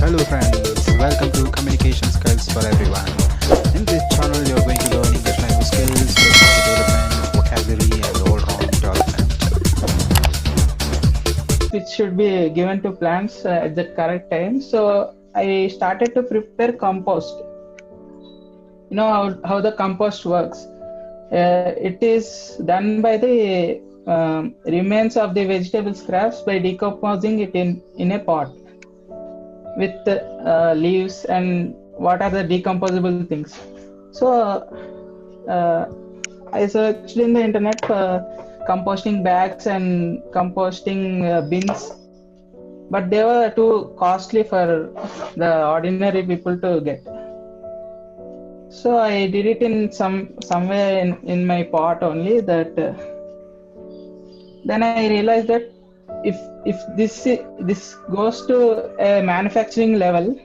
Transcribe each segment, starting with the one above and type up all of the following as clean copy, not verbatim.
Hello friends, welcome to Communication Skills for Everyone. In this channel, you are going to learn English language skills, personality development, vocabulary, and all-round development. Which should be given to plants at the correct time. So I started to prepare compost. You know how the compost works. It is done by the remains of the vegetable scraps by decomposing it in a pot with leaves and what are the decomposable things. So uh, I searched in the internet for composting bags and composting bins, but they were too costly for the ordinary people to get. So I did it in somewhere in my pot only. That then I realized that if this goes to a manufacturing level,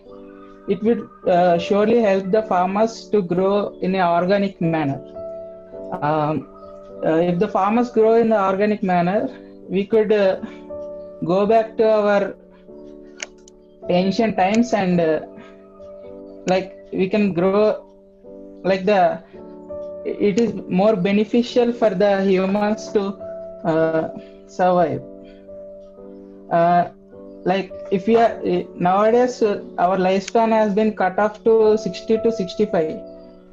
it would surely help the farmers to grow in an organic manner. If the farmers grow in the organic manner, we could go back to our ancient times and like we can grow like it is more beneficial for the humans to survive. Like if we are nowadays our lifespan has been cut off to 60 to 65.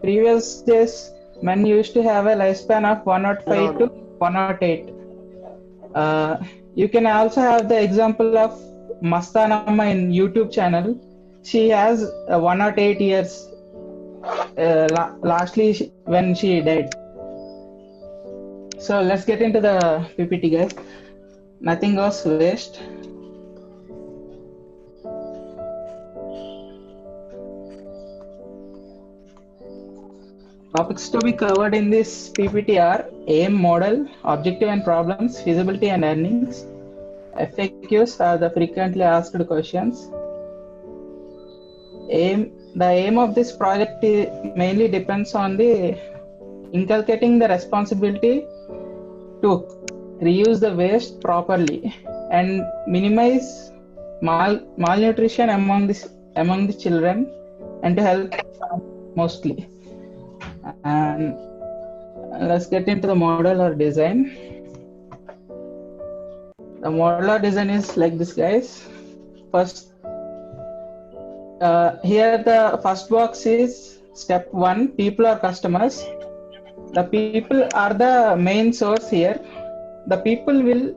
Previous days men used to have a lifespan of 105 to 108. You can also have the example of Mastanamma in YouTube channel. She has 108 years lastly when she died. So let's get into the PPT, guys. Nothing goes waste. Topics to be covered in this PPT are aim, model, objective and problems, feasibility and earnings. FAQs are the frequently asked questions. The aim of this project mainly depends on the inculcating the responsibility to reuse the waste properly and minimize malnutrition among the children and to help mostly. And let's get into the model or design. The model or design is like this, guys. First, here the first box is step 1, people or customers. The people are the main source here. The people will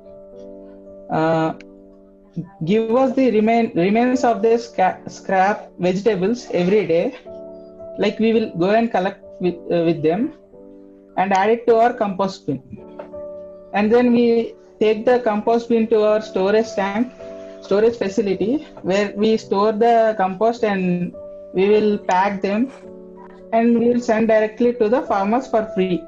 give us the remains of the scrap vegetables every day. Like we will go and collect with them and add it to our compost bin. And then we take the compost bin to our storage facility where we store the compost and we will pack them and we will send directly to the farmers for free.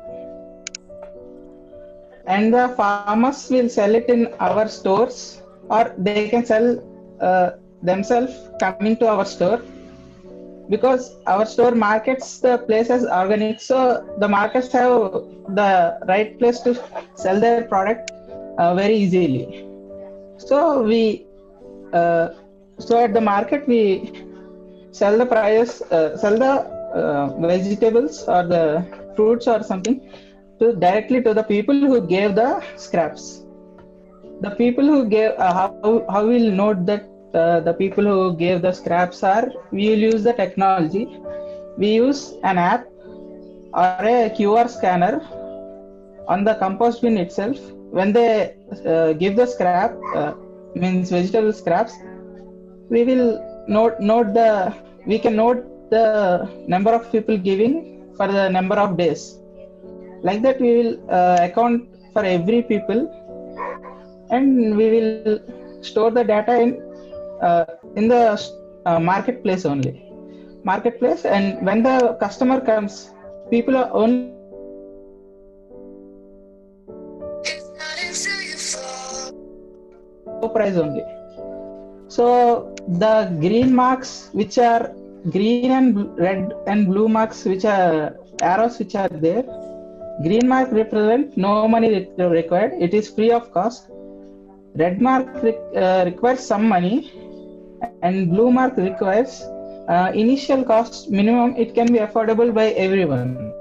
And the farmers will sell it in our stores or they can sell themselves coming to our store, because our store markets the place as organic, so the markets have the right place to sell their product very easily. So so at the market we sell the vegetables or the fruits or something directly to the people who gave the scraps. The people who gave how we'll note that the people who gave the scraps are, we will use the technology. We use an app or a QR scanner on the compost bin itself. When they give the scrap, means vegetable scraps, we will we can note the number of people giving for the number of days. Like that we will account for every people and we will store the data in the marketplace only. And when the customer comes, people are only price only. So the green marks, which are green and red and blue marks, which are arrows which are there, green mark represent no money required, it is free of cost. Red mark requires some money and Blue Mark requires initial cost minimum. It can be affordable by everyone.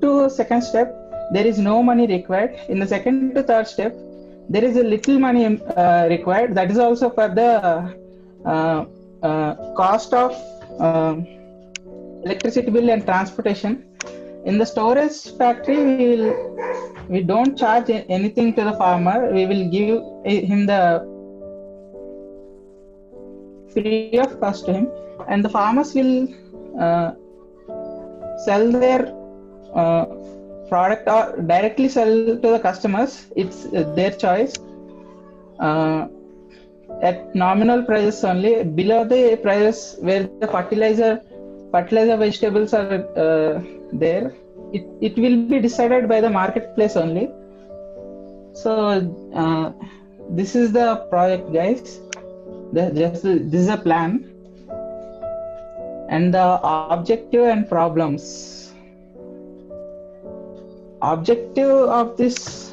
To second step, there is no money required. In the second to third step, there is a little money required. That is also for the cost of electricity bill and transportation. In the storage factory, we don't charge anything to the farmer. We will give him the free of cost to him, and the farmers will sell their product or directly sell to the customers. It's their choice at nominal prices only, below the prices where the fertilizer vegetables are there. It will be decided by the marketplace only. So this is the project, guys. This is a plan, and the objective and problems. Objective of this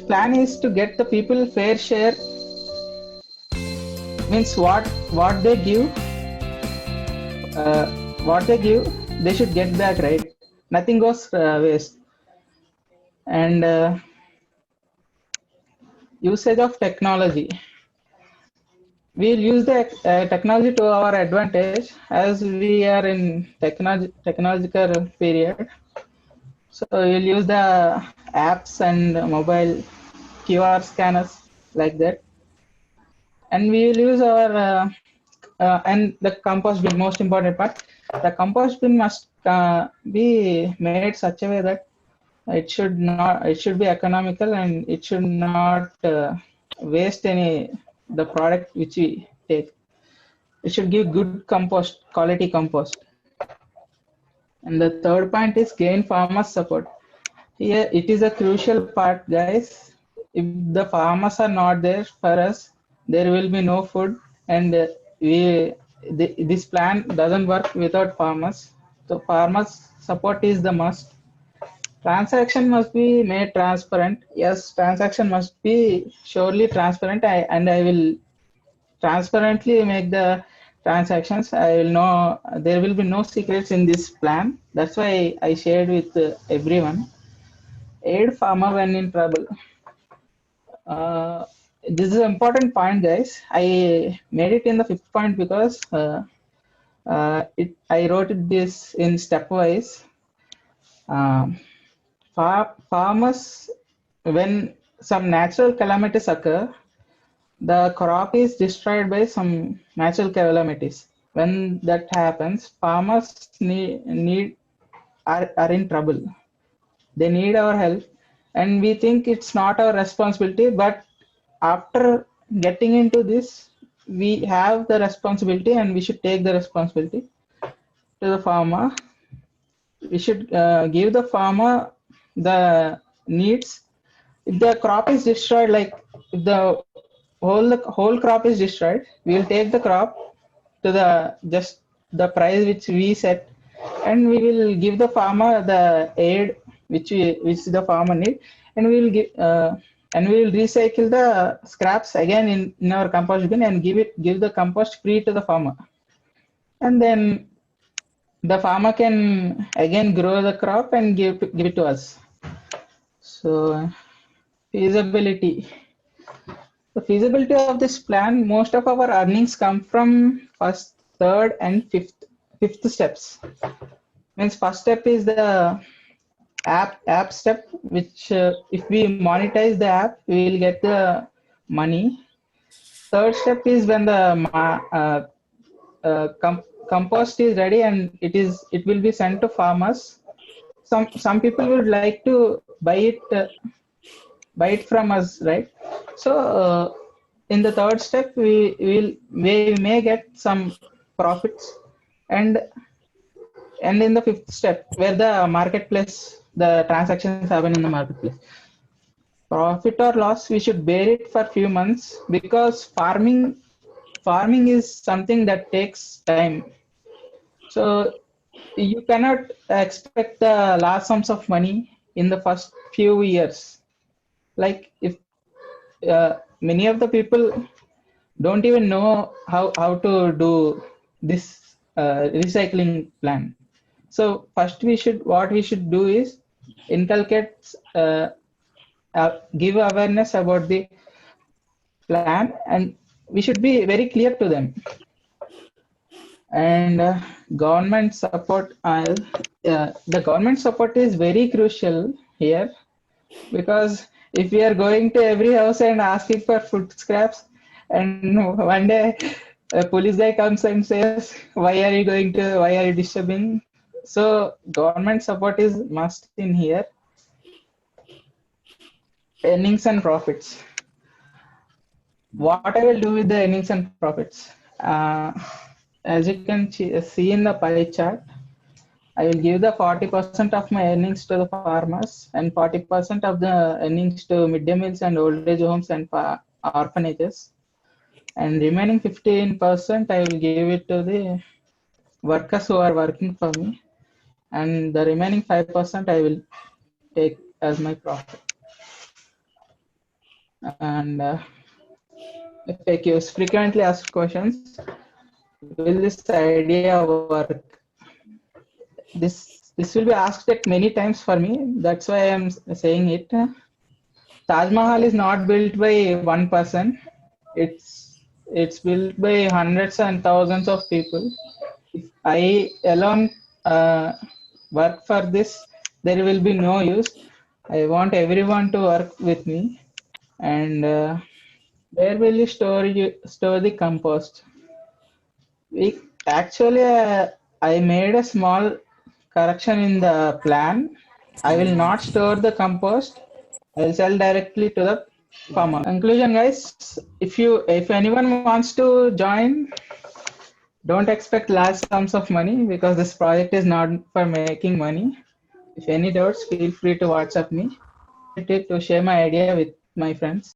plan is to get the people fair share. Means what they give, they should get back, right? Nothing goes waste. And usage of technology. We'll use the technology to our advantage, as we are in technological period. So we'll use the apps and mobile QR scanners like that, and we will use our and the compost bin. Most important part, the compost bin must be made such a way that it should be economical, and it should not waste any the product which we take. It should give good compost, quality compost. And the third point is gain farmers support. Here it is a crucial part, guys. If the farmers are not there for us, there will be no food, and this plan doesn't work without farmers. So farmers support is the must. Transaction must be made transparent. Yes, transaction must be surely transparent. I will transparently make the transactions. I will know there will be no secrets in this plan. That's why I shared with everyone. Aid farmer when in trouble. This is an important point, guys. I made it in the 5th point because I wrote this in stepwise. Farmers, when some natural calamities occur, the crop is destroyed by some natural calamities. When that happens, farmers are in trouble. They need our help, and we think it's not our responsibility, but after getting into this, we have the responsibility, and we should take the responsibility to the farmer. We should give the farmer the needs. If the crop is destroyed, like if the whole crop is destroyed, we will take the crop to the price which we set, and we will give the farmer the aid which the farmer need, and we will recycle the scraps again in our compost bin, and give the compost free to the farmer, and then the farmer can again grow the crop and give it to us. So feasibility. The feasibility of this plan, most of our earnings come from first, third, and fifth steps. Means first step is the app step, which if we monetize the app, we will get the money. Third step is when the compost is ready, and it will be sent to farmers. Some people would like to buy it from us, right? So in the third step, we may get some profits, and in the fifth step, where the marketplace, the transactions happen in the marketplace, profit or loss, we should bear it for few months, because farming is something that takes time. So you cannot expect the large sums of money in the first few years. like if many of the people don't even know how to do this recycling plan. So first what we should do is inculcate, give awareness about the plan, and we should be very clear to them. And government support, the government support is very crucial here, because if we are going to every house and asking for food scraps, and one day a police guy comes and says, why are you disturbing? So government support is must in here. Earnings and profits. What I will do with the earnings and profits? As you can see in the pie chart, I will give the 40% of my earnings to the farmers and 40% of the earnings to midday meals and old age homes and orphanages. And remaining 15% I will give it to the workers who are working for me. And the remaining 5% I will take as my profit. And FAQs, frequently asked questions. Will this idea work? This will be asked at many times for me. That's why I'm saying it. Taj Mahal is not built by one person. It's built by hundreds and thousands of people. If I alone work for this, there will be no use. I want everyone to work with me. And where will you store the compost? We actually, I made a small correction in the plan. I will not store the compost. I will sell directly to the farmer. Conclusion, guys. If anyone wants to join, don't expect large sums of money, because this project is not for making money. If any doubts, feel free to WhatsApp me. To share my idea with my friends.